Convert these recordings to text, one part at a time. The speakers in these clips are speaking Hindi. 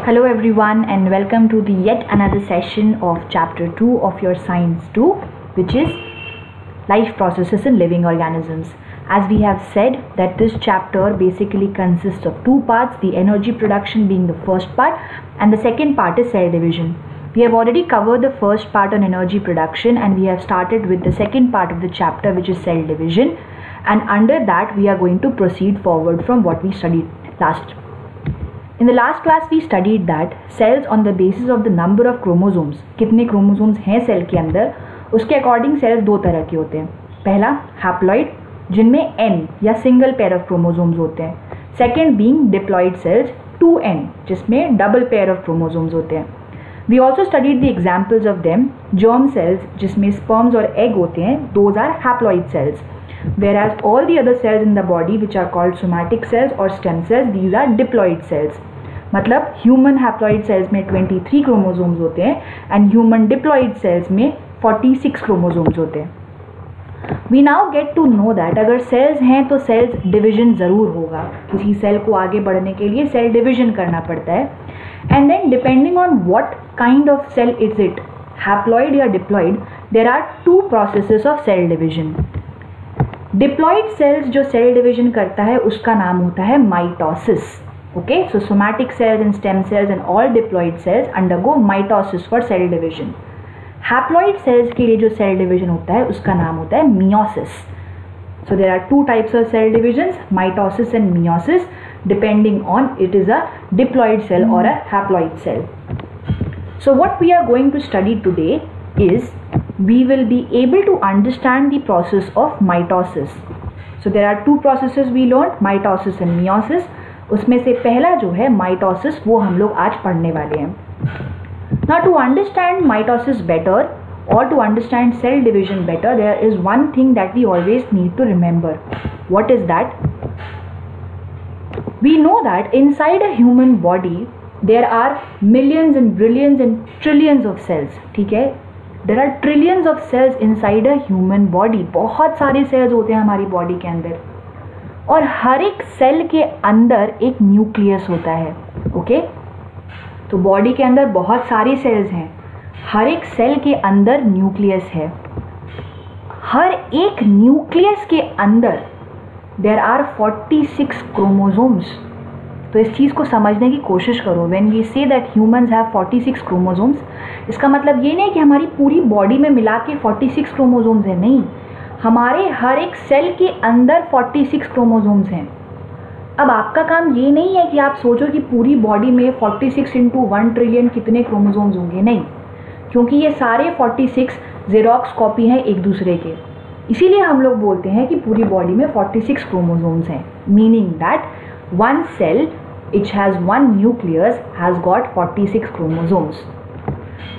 Hello everyone and welcome to the yet another session of chapter 2 of your science 2, which is life processes in living organisms. As we have said that this chapter basically consists of two parts, the energy production being the first part and the second part is cell division. We have already covered the first part on energy production and we have started with the second part of the chapter, which is cell division, and under that we are going to proceed forward from what we studied last. In the last class we studied that cells on the basis of the number of chromosomes, कितने chromosomes हैं सेल के अंदर, उसके अकॉर्डिंग सेल्स दो तरह के होते हैं. पहला हैप्लॉइड जिनमें n या सिंगल पेयर ऑफ क्रोमोसोम्स होते हैं. Second being diploid sales 2n जिसमें डबल पेयर ऑफ क्रोमोसोम्स होते हैं. We also studied the examples of them. Germ cells जिसमें स्पर्म्स और एग होते हैं, those are haploid cells. Whereas all the other cells in the body which are called somatic cells or stem cells, these are diploid cells. मतलब human haploid cells में 23 chromosomes होते हैं and human diploid cells में 46 chromosomes होते हैं. We now get to know that अगर cells हैं तो cells division ज़रूर होगा. किसी cell को आगे बढ़ने के लिए cell division करना पड़ता है. And then depending on what kind of cell is it, haploid या diploid, there are two processes of cell division. Diploid sales जो सेल डिवीजन करता है उसका नाम होता है mitosis. Okay, so somatic cells and stem cells and all diploid sales undergo mitosis for sale division. Haploid cells के लिए जो सेल डिवीजन होता है उसका नाम होता है meiosis. So there are two types of cell divisions, mitosis and meiosis, depending on it is a diploid cell और a haploid cell. So what we are going to study today is we will be able to understand the process of mitosis. So there are two processes we learned, mitosis and meiosis. उसमें से पहला जो है mitosis वो हम लोग आज पढ़ने वाले हैं. Now to understand mitosis better or to understand cell division better, there is one thing that we always need to remember. What is that? We know that inside a human body there are millions and billions and trillions of cells. ठीक है, There are trillions of cells inside a human body. बहुत सारे सेल्स होते हैं हमारी बॉडी के अंदर और हर एक सेल के अंदर एक न्यूक्लियस होता है. ओके, तो बॉडी के अंदर बहुत सारी सेल्स हैं, हर एक सेल के अंदर न्यूक्लियस है. हर एक न्यूक्लियस के अंदर देयर आर 46 क्रोमोसोम्स. तो इस चीज़ को समझने की कोशिश करो. When we say that humans have 46 chromosomes, इसका मतलब ये नहीं कि हमारी पूरी बॉडी में मिला के 46 क्रोमोसोम्स हैं. नहीं, हमारे हर एक सेल के अंदर 46 क्रोमोसोम्स हैं. अब आपका काम ये नहीं है कि आप सोचो कि पूरी बॉडी में 46 इंटू 1 ट्रिलियन कितने क्रोमोसोम्स होंगे. नहीं, क्योंकि ये सारे 46 जेरोक्स कॉपी हैं एक दूसरे के. इसीलिए हम लोग बोलते हैं कि पूरी बॉडी में 46 क्रोमोसोम्स हैं, meaning that one cell which has one nucleus has got 46 chromosomes.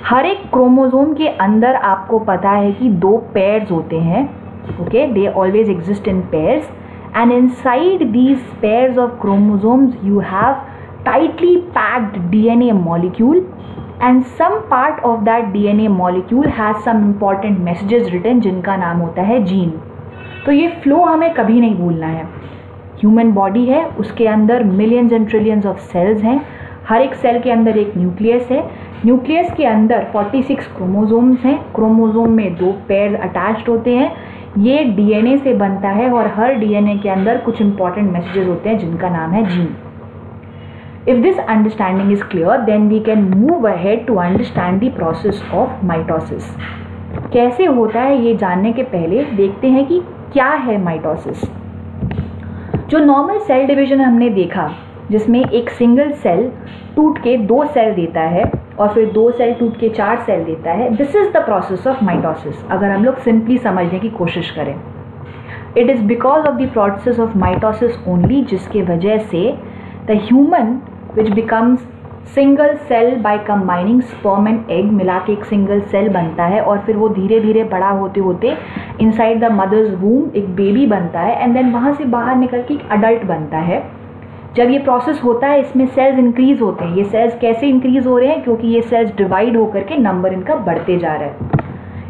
हर एक क्रोमोसोम के अंदर आपको पता है कि दो पेयर्स होते हैं. Okay, they always exist in pairs and inside these pairs of chromosomes you have tightly packed DNA molecule and some part of that DNA molecule has some important messages written जिनका नाम होता है जीन. तो ये फ्लो हमें कभी नहीं भूलना है. ह्यूमन बॉडी है, उसके अंदर millions and trillions of cells हैं. हर एक सेल के अंदर एक न्यूक्लियस है. न्यूक्लियस के अंदर 46 क्रोमोसोम्स हैं. क्रोमोसोम में दो पेयर अटैच्ड होते हैं. ये DNA से बनता है और हर DNA के अंदर कुछ इंपॉर्टेंट मैसेजेस होते हैं जिनका नाम है gene. If this understanding is clear then we can move ahead to understand the process of mitosis. कैसे होता है ये जानने के पहले देखते हैं कि क्या है माइटोसिस. जो नॉर्मल सेल डिवीजन हमने देखा जिसमें एक सिंगल सेल टूट के दो सेल देता है और फिर दो सेल टूट के 4 सेल देता है, this is the process of mitosis. अगर हम लोग सिंपली समझने की कोशिश करें, it is because of the process of mitosis only जिसके वजह से the human which becomes single cell by combining sperm and egg, मिला के एक सिंगल सेल बनता है और फिर वो धीरे धीरे बड़ा होते होते इनसाइड द मदर्स वूम एक बेबी बनता है एंड देन वहाँ से बाहर निकल के एक अडल्ट बनता है. जब ये प्रोसेस होता है इसमें सेल्स इंक्रीज होते हैं. ये सेल्स कैसे इंक्रीज हो रहे हैं? क्योंकि ये सेल्स डिवाइड होकर के नंबर इनका बढ़ते जा रहा है.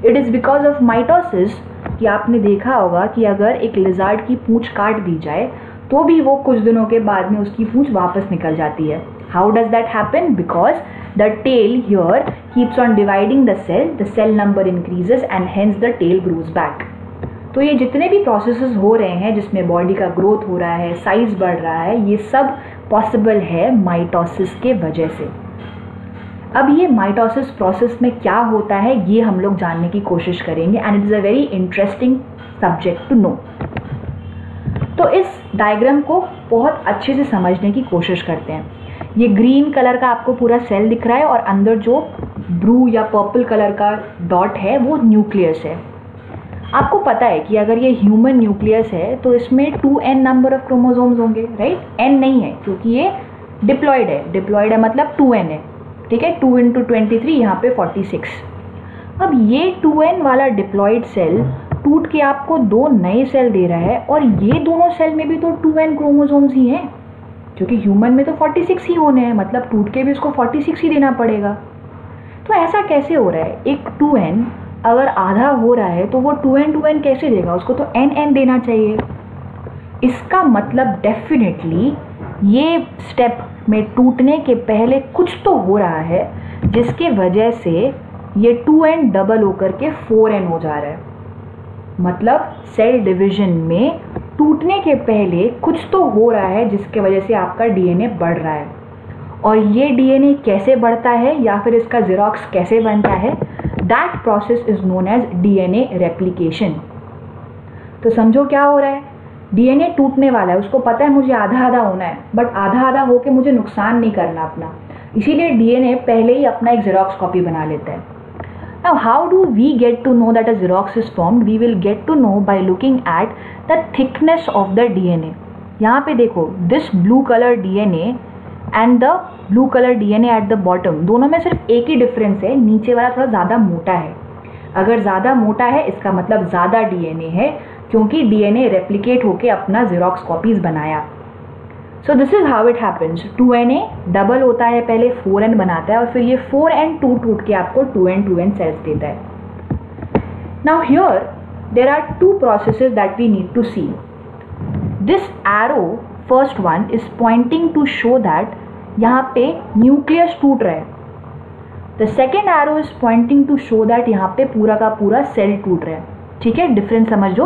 It is because of mitosis कि आपने देखा होगा कि अगर एक लिजार्ड की पूँछ काट दी जाए तो भी वो कुछ दिनों के बाद में उसकी पूँछ वापस निकल जाती है. How does that happen? Because the tail here keeps on dividing the cell number increases and hence the tail grows back. तो ये जितने भी प्रोसेसेस हो रहे हैं जिसमें बॉडी का ग्रोथ हो रहा है, साइज बढ़ रहा है, ये सब पॉसिबल है माइटोसिस के वजह से। अब ये माइटोसिस प्रोसेस में क्या होता है ये हम लोग जानने की कोशिश करेंगे and it is a very interesting subject to know. तो इस डायग्राम को बहुत अच्छे से समझने की कोशिश करते हैं। ये ग्रीन कलर का आपको पूरा सेल दिख रहा है और अंदर जो ब्लू या पर्पल कलर का डॉट है वो न्यूक्लियस है। आपको पता है कि अगर ये ह्यूमन न्यूक्लियस है तो इसमें 2n नंबर ऑफ क्रोमोसोम्स होंगे, राइट? n नहीं है क्योंकि ये डिप्लॉयड है। डिप्लॉयड है मतलब 2n है, ठीक है? 2 × 23 यहाँ पे 46। अब ये 2n वाला डिप्लॉयड सेल टूट के आपको 2 नए सेल दे रहा है और ये दोनों सेल में भी तो 2n क्रोमोसोम्स ही हैं, क्योंकि ह्यूमन में तो 46 ही होने हैं, मतलब टूट के भी उसको 46 ही देना पड़ेगा। तो ऐसा कैसे हो रहा है? एक 2n अगर आधा हो रहा है तो वो 2n कैसे देगा? उसको तो n देना चाहिए। इसका मतलब डेफिनेटली ये स्टेप में टूटने के पहले कुछ तो हो रहा है जिसके वजह से ये 2n डबल होकर के 4n हो जा रहा है। मतलब सेल डिवीजन में टूटने के पहले कुछ तो हो रहा है जिसके वजह से आपका डीएनए बढ़ रहा है। और ये डीएनए कैसे बढ़ता है या फिर इसका ज़ेरॉक्स कैसे बनता है, that process is known as DNA replication. तो समझो क्या हो रहा है, डीएनए टूटने वाला है, उसको पता है मुझे आधा आधा होना है, बट आधा आधा होके मुझे नुकसान नहीं करना अपना, इसीलिए डीएनए पहले ही अपना एक ज़ेरॉक्स कॉपी बना लेता है। Now how do we get to know that a Xerox is formed? We will get to know by looking at the thickness of the DNA. यहाँ पे देखो, this blue color DNA and the blue color DNA at the bottom, दोनों में सिर्फ एक ही डिफरेंस है, नीचे वाला थोड़ा ज़्यादा मोटा है। अगर ज़्यादा मोटा है इसका मतलब ज़्यादा DNA है, क्योंकि DNA रेप्लिकेट होके अपना Xerox कॉपीज़ बनाया। सो this is how it happens. 2Na double होता है, पहले 4n बनाता है और फिर ये 4n टूट के आपको 2n सेल्स देता है। Now here there are 2 processes that we need to see. This arrow first one is pointing to show that यहाँ पे न्यूक्लियस टूट रहा है। The second arrow is pointing to show that यहाँ पे पूरा का पूरा सेल टूट रहा है। ठीक है, डिफरेंस समझो।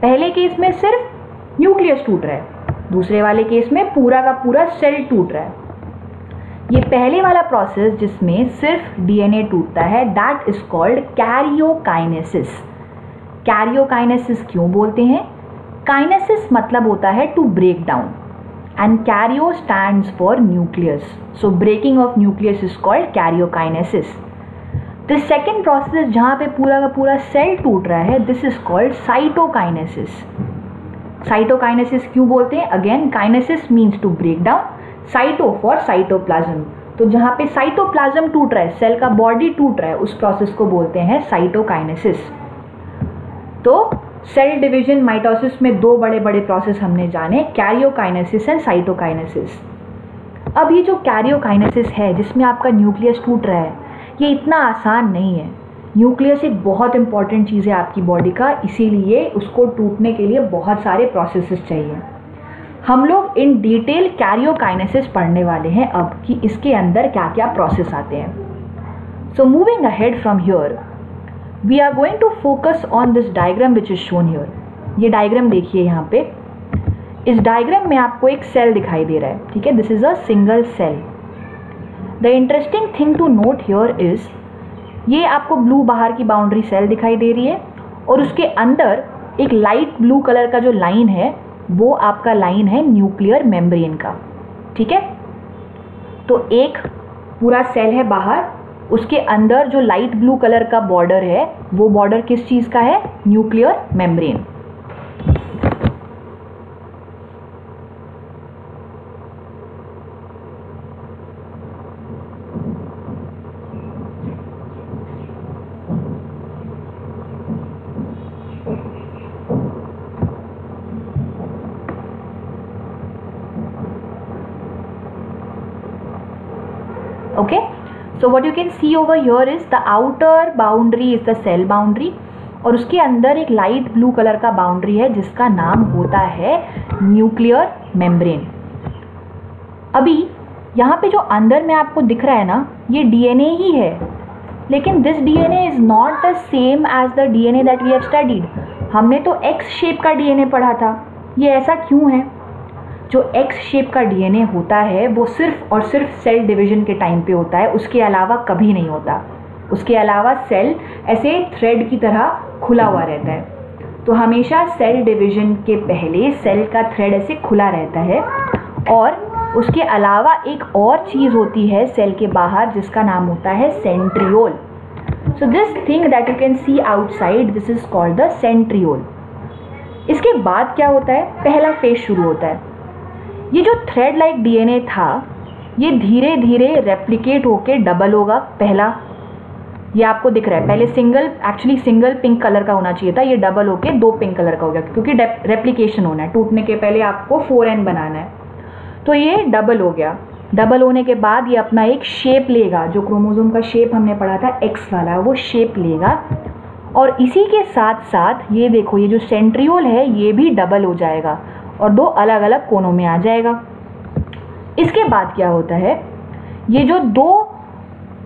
पहले केस में सिर्फ न्यूक्लियस टूट रहा है, दूसरे वाले केस में पूरा का पूरा सेल टूट रहा है। ये पहले वाला प्रोसेस जिसमें सिर्फ डीएनए टूटता है that is called karyokinesis. Karyokinesis क्यों बोलते हैं? काइनेसिस मतलब होता है to break down and karyo stands for nucleus, so breaking of nucleus is called karyokinesis. The second process जहाँ पे पूरा का पूरा सेल टूट रहा है this is called cytokinesis. Cytokinesis क्यों बोलते हैं? Again kinesis means to break down, cyto for cytoplasm. तो जहाँ पे साइटोप्लाज्म टूट रहा है, सेल का बॉडी टूट रहा है, उस प्रोसेस को बोलते हैं साइटोकाइनेसिस। तो सेल डिवीजन माइटोसिस में 2 बड़े बड़े प्रोसेस हमने जाने, कैरियोकाइनेसिस एंड साइटोकाइनेसिस। अब ये जो कैरियोकाइनेसिस है जिसमें आपका न्यूक्लियस टूट रहा है, ये इतना आसान नहीं है। न्यूक्लियस एक बहुत इंपॉर्टेंट चीज़ है आपकी बॉडी का, इसीलिए उसको टूटने के लिए बहुत सारे प्रोसेसेस चाहिए। हम लोग इन डिटेल कैरियोकाइनेसिस पढ़ने वाले हैं अब कि इसके अंदर क्या क्या प्रोसेस आते हैं। So moving ahead from here we are going to focus on this diagram which is shown here. ये डायग्राम देखिए यहाँ पे, इस डायग्राम में आपको एक सेल दिखाई दे रहा है, ठीक है? This is a single cell. The interesting thing to note here is ये आपको ब्लू बाहर की बाउंड्री सेल दिखाई दे रही है और उसके अंदर एक लाइट ब्लू कलर का जो लाइन है वो आपका लाइन है न्यूक्लियर मेम्ब्रेन का। ठीक है, तो एक पूरा सेल है बाहर, उसके अंदर जो लाइट ब्लू कलर का बॉर्डर है वो बॉर्डर किस चीज़ का है? Nuclear membrane. Okay, so what you can see over here is the outer boundary is the cell boundary और उसके अंदर एक लाइट ब्लू कलर का बाउंड्री है जिसका नाम होता है न्यूक्लियर मेम्ब्रेन। अभी यहाँ पे जो अंदर में आपको दिख रहा है ना, ये डीएनए ही है, लेकिन this DNA is not the same as the DNA that we have studied. हमने तो एक्स शेप का डीएनए पढ़ा था, ये ऐसा क्यों है? जो एक्स शेप का डीएनए होता है वो सिर्फ और सिर्फ सेल डिवीजन के टाइम पे होता है, उसके अलावा कभी नहीं होता। उसके अलावा सेल ऐसे थ्रेड की तरह खुला हुआ रहता है। तो हमेशा सेल डिवीजन के पहले सेल का थ्रेड ऐसे खुला रहता है, और उसके अलावा एक और चीज़ होती है सेल के बाहर जिसका नाम होता है centriole. So this thing that you can see outside, this is called the centriole. इसके बाद क्या होता है? पहला फेज शुरू होता है। ये जो थ्रेड लाइक डीएनए था ये धीरे धीरे रेप्लिकेट होके डबल होगा। पहला ये आपको दिख रहा है, पहले सिंगल पिंक कलर का होना चाहिए था, ये डबल होके 2 पिंक कलर का हो गया क्योंकि रेप्लिकेशन होना है, टूटने के पहले आपको 4n बनाना है। तो ये डबल हो गया। डबल होने के बाद ये अपना एक शेप लेगा, जो क्रोमोसोम का शेप हमने पढ़ा था एक्स वाला, वो शेप लेगा। और इसी के साथ साथ ये देखो, ये जो सेंट्रियोल है ये भी डबल हो जाएगा और 2 अलग अलग कोनों में आ जाएगा। इसके बाद क्या होता है, ये जो 2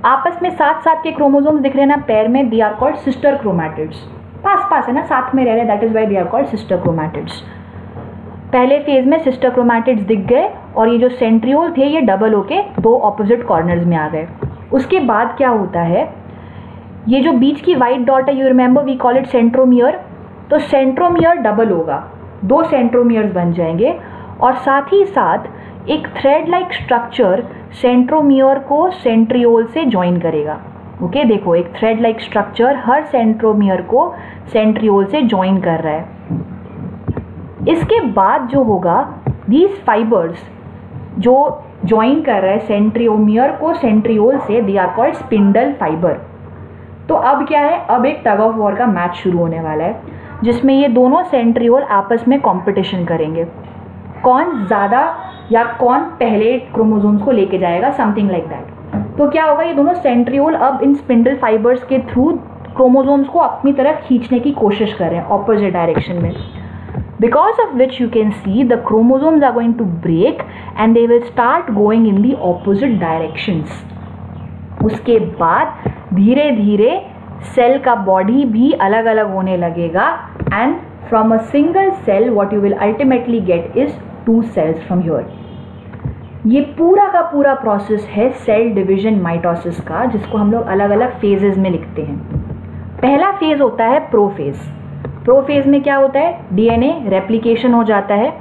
आपस में साथ साथ के क्रोमोसोम्स दिख रहे हैं ना पैर में, they are called sister chromatids. पास पास है ना, साथ में रह रहे, that is why they are called sister chromatids. पहले फेज में सिस्टर क्रोमैटिड्स दिख गए और ये जो सेंट्रियोल थे ये डबल होके 2 ऑपोजिट कॉर्नर्स में आ गए। उसके बाद क्या होता है, ये जो बीच की वाइट डॉट है, you remember we call it centromere, तो सेंट्रोमियर डबल होगा, 2 सेंट्रोमियर्स बन जाएंगे। और साथ ही साथ एक थ्रेड लाइक स्ट्रक्चर सेंट्रोमियर को सेंट्रियोल से ज्वाइन करेगा। ओके, देखो एक थ्रेड लाइक स्ट्रक्चर हर सेंट्रोमियर को सेंट्रियोल से ज्वाइन कर रहा है। इसके बाद जो होगा, दीज फाइबर्स जो ज्वाइन कर रहा है सेंट्रियोमियर को सेंट्रियोल से, they are called spindle fibre. तो अब क्या है, अब एक टग ऑफ वॉर का मैच शुरू होने वाला है जिसमें ये दोनों सेंट्रियोल आपस में कंपटीशन करेंगे, कौन ज़्यादा या कौन पहले क्रोमोसोम्स को लेके जाएगा, समथिंग लाइक दैट। तो क्या होगा, ये दोनों सेंट्रियोल अब इन स्पिंडल फाइबर्स के थ्रू क्रोमोसोम्स को अपनी तरफ खींचने की कोशिश कर रहे हैं ऑपोजिट डायरेक्शन में, because of which you can see the chromosomes are going to break and they will start going in the opposite directions. उसके बाद धीरे धीरे सेल का बॉडी भी अलग अलग होने लगेगा, and from a single cell what you will ultimately get is 2 cells from here. ये पूरा का पूरा प्रोसेस है सेल डिवीजन माइटोसिस का, जिसको हम लोग अलग अलग फेजेस में लिखते हैं। पहला फेज होता है प्रोफेज। प्रोफेज में क्या होता है, डीएनए रेप्लिकेशन हो जाता है।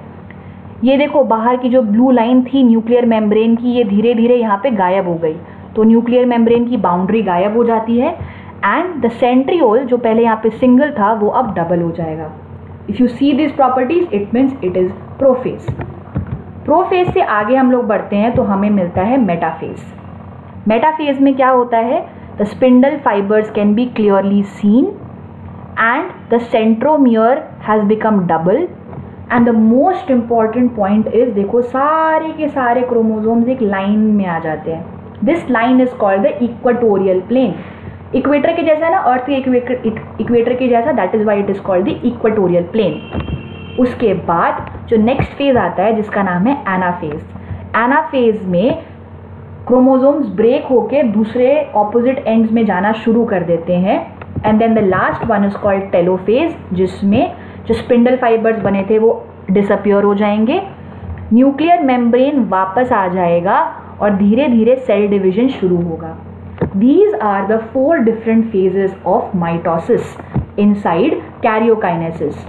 ये देखो बाहर की जो ब्लू लाइन थी न्यूक्लियर मेम्ब्रेन की, ये धीरे धीरे यहाँ पे गायब हो गई, तो न्यूक्लियर मेम्ब्रेन की बाउंड्री गायब हो जाती है, एंड द सेंट्रियोल जो पहले यहाँ पे सिंगल था वो अब डबल हो जाएगा। If you see this properties it means it is prophase. Prophase से आगे हम लोग बढ़ते हैं तो हमें मिलता है मेटाफेज। मेटाफेज में क्या होता है, the spindle fibres can be clearly seen and the centromere has become double, and the most important point is, देखो सारे के सारे क्रोमोसोम्स एक लाइन में आ जाते हैं। This line is called the equatorial plane. Equator के जैसा ना, अर्थ के इक्वेटर के जैसा, that is why it is called the equatorial plane. उसके बाद जो नेक्स्ट फेज आता है जिसका नाम है एनाफेज। एनाफेज में क्रोमोसोम्स ब्रेक होके दूसरे ऑपोजिट एंड्स में जाना शुरू कर देते हैं, and then the last one is called telophase, जिसमें जो स्पिंडल फाइबर्स बने थे वो डिसअपियर हो जाएंगे, न्यूक्लियर मेम्ब्रेन वापस आ जाएगा और धीरे धीरे सेल डिवीजन शुरू होगा। These are the 4 different phases of mitosis inside karyokinesis.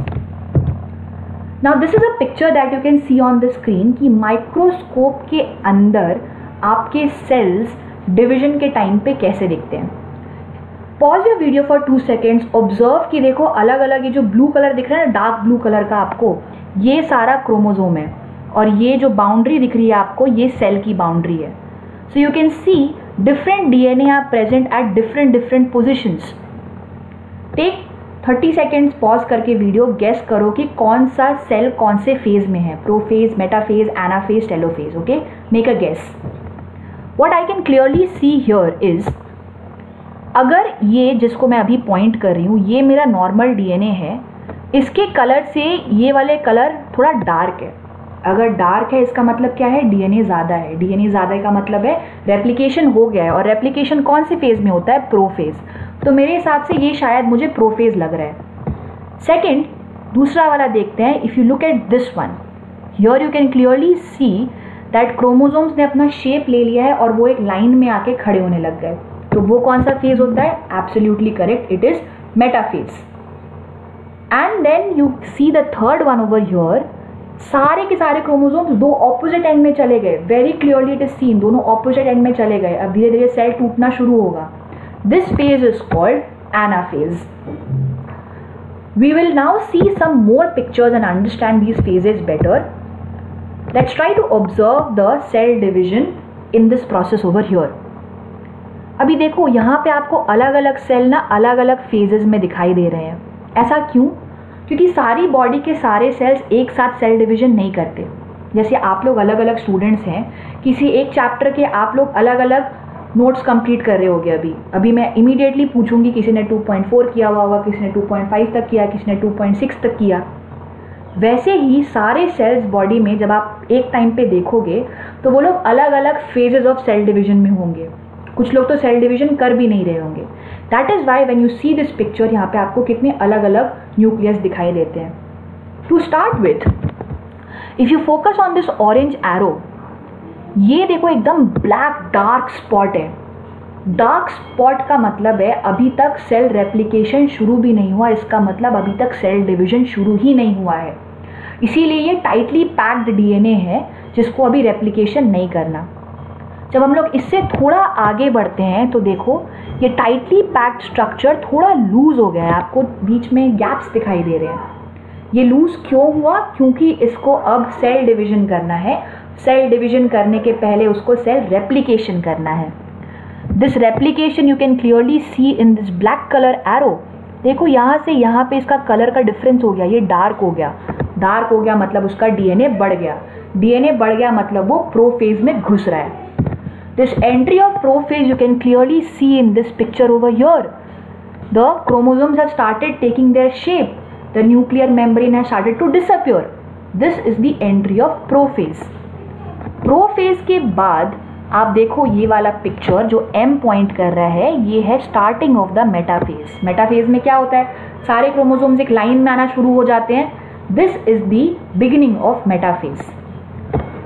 Now this is a picture that you can see on the screen कि माइक्रोस्कोप के अंदर आपके सेल्स डिवीजन के टाइम पे कैसे दिखते हैं। Pause your video for 2 seconds, observe कि देखो अलग अलग ये जो ब्लू कलर दिख रहा है ना, डार्क ब्लू कलर का, आपको ये सारा क्रोमोसोम है, और ये जो बाउंड्री दिख रही है आपको, ये सेल की बाउंड्री है। So you can see different DNA are present at different positions. Take 30 seconds pause करके वीडियो गेस करो कि कौन सा सेल कौन से फेज में है, prophase, metaphase, anaphase, telophase. Okay, make a guess. What I can clearly see here is, अगर ये जिसको मैं अभी पॉइंट कर रही हूँ ये मेरा नॉर्मल DNA है, इसके कलर से ये वाले कलर थोड़ा डार्क है, अगर डार्क है इसका मतलब क्या है, डीएनए ज़्यादा है, डीएनए ज़्यादा का मतलब है रेप्लिकेशन हो गया है, और रेप्लिकेशन कौन से फेज़ में होता है, प्रोफेज। तो मेरे हिसाब से ये शायद मुझे प्रोफेज लग रहा है। सेकेंड, दूसरा वाला देखते हैं। If you look at this one, here you can clearly see that chromosomes ने अपना शेप ले लिया है और वो एक लाइन में आके खड़े होने लग गए। तो वो कौन सा फेज होता है, absolutely correct, it is metaphase. And then you see the third one over here, सारे के सारे क्रोमोसोम्स दो ऑपोजिट एंड में चले गए, very clearly it is seen, दोनों ऑपोजिट एंड में चले गए। अब धीरे धीरे सेल टूटना शुरू होगा। This phase is called anaphase. We will now see some more pictures and understand these phases better. Let's try to observe the cell division in this process over here. अभी देखो यहाँ पे आपको अलग अलग सेल ना अलग अलग फेजेस में दिखाई दे रहे हैं। ऐसा क्यों? क्योंकि सारी बॉडी के सारे सेल्स एक साथ सेल डिवीजन नहीं करते। जैसे आप लोग अलग अलग स्टूडेंट्स हैं, किसी एक चैप्टर के आप लोग अलग अलग नोट्स कंप्लीट कर रहे होगे। अभी मैं इमीडिएटली पूछूंगी, किसी ने 2.4 किया हुआ होगा, किसी ने 2.5 तक किया, किसी ने 2.6 तक किया। वैसे ही सारे सेल्स बॉडी में जब आप एक टाइम पे देखोगे तो वो लोग अलग अलग फेजेस ऑफ सेल डिवीजन में होंगे। कुछ लोग तो सेल डिवीजन कर भी नहीं रहे होंगे। That is why when you see this picture, यहाँ पे आपको कितने अलग अलग न्यूक्लियस दिखाई देते हैं। To start with, if you focus on this orange arrow, ये देखो एकदम ब्लैक डार्क स्पॉट है। डार्क स्पॉट का मतलब है अभी तक सेल रेप्लिकेशन शुरू भी नहीं हुआ, इसका मतलब अभी तक सेल डिवीजन शुरू ही नहीं हुआ है। इसीलिए ये टाइटली पैक्ड डीएनए है जिसको अभी रेप्लिकेशन नहीं करना। जब हम लोग इससे थोड़ा आगे बढ़ते हैं तो देखो ये टाइटली पैक्ड स्ट्रक्चर थोड़ा लूज हो गया है, आपको बीच में गैप्स दिखाई दे रहे हैं। ये लूज क्यों हुआ? क्योंकि इसको अब सेल डिवीजन करना है। सेल डिवीजन करने के पहले उसको सेल रेप्लिकेशन करना है। This replication you can clearly see in this black colour arrow. देखो यहाँ से यहाँ पे इसका कलर का डिफरेंस हो गया, ये डार्क हो गया। डार्क हो गया मतलब उसका डीएनए बढ़ गया। डीएनए बढ़ गया मतलब वो प्रोफेज में घुस रहा है। This entry of prophase you can clearly see in this picture over here. The chromosomes have started taking their shape. The nuclear membrane has started to disappear. This is the entry of prophase. Prophase के बाद आप देखो ये वाला पिक्चर जो M पॉइंट कर रहा है, ये है starting of the metaphase. Metaphase में क्या होता है? सारे क्रोमोसोम्स एक लाइन में आना शुरू हो जाते हैं। This is the beginning of metaphase.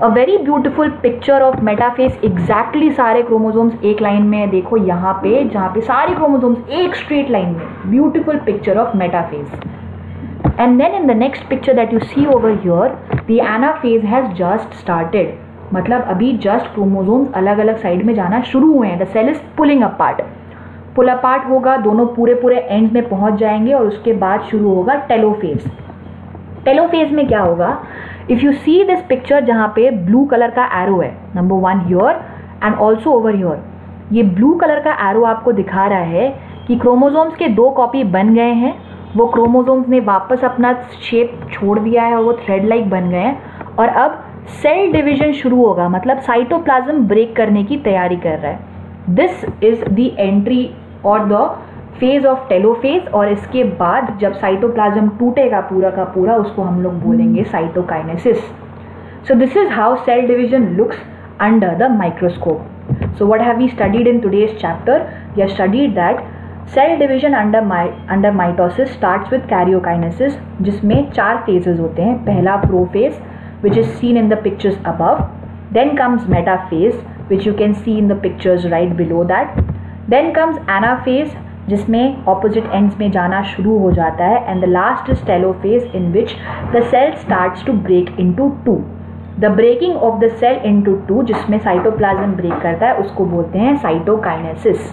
A very beautiful picture of metaphase. Exactly सारे क्रोमोसोम्स एक लाइन में है। देखो यहाँ पे, जहाँ पे सारे क्रोमोसोम्स एक स्ट्रेट लाइन में। Beautiful picture of metaphase. And then in the next picture that you see over here, the anaphase has just started. मतलब अभी जस्ट क्रोमोसोम्स अलग अलग साइड में जाना शुरू हुए हैं। The cell is pulling apart. Pull apart होगा, दोनों पूरे पूरे एंड्स में पहुंच जाएंगे और उसके बाद शुरू होगा टेलोफेज। टेलोफेज में क्या होगा? If you see this picture जहाँ पे ब्लू कलर का एरो है, number 1 here and also over here, ये ब्लू कलर का एरो आपको दिखा रहा है कि क्रोमोसोम्स के 2 कॉपी बन गए हैं। वो क्रोमोसोम्स ने वापस अपना शेप छोड़ दिया है और वो थ्रेड लाइक बन गए हैं और अब सेल डिवीजन शुरू होगा, मतलब साइटोप्लाज्म ब्रेक करने की तैयारी कर रहा है। दिस इज द एंट्री और द फेज ऑफ टेलोफेज। और इसके बाद जब साइटोप्लाज्म टूटेगा पूरा का पूरा, उसको हम लोग बोलेंगे cytokinesis. So this is how cell division looks under the microscope. So what have we studied in today's chapter? We have studied that cell division under mitosis starts with karyokinesis, जिसमें 4 फेजेस होते हैं। पहला prophase which is seen in the pictures above. Then comes metaphase which you can see in the pictures right below that. Then comes anaphase जिसमें opposite ends में जाना शुरू हो जाता है, and the last is telophase in which the cell starts to break into 2. The breaking of the cell into 2 जिसमें cytoplasm break करता है उसको बोलते हैं cytokinesis.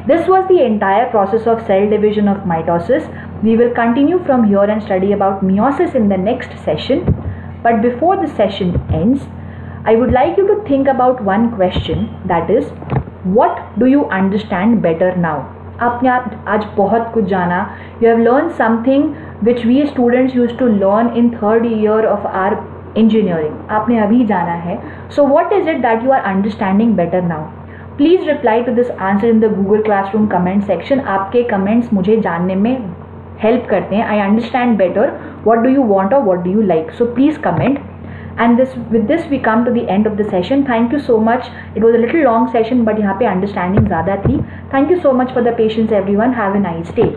This was the entire process of cell division of mitosis. We will continue from here and study about meiosis in the next session. But before the session ends, I would like you to think about one question, that is, what do you understand better now? आपने आज बहुत कुछ जाना. You have learned something which we students used to learn in 3rd year of our engineering. आपने अभी जाना है. So what is it that you are understanding better now? Please reply to this answer in the Google Classroom comment section. आपके comments मुझे जानने में हेल्प करते हैं. I understand better. What do you want or what do you like? So please comment. And with this we come to the end of the session. Thank you so much. It was a little long session, but यहाँ पे understanding ज़्यादा थी. Thank you so much for the patience everyone. Have a nice day.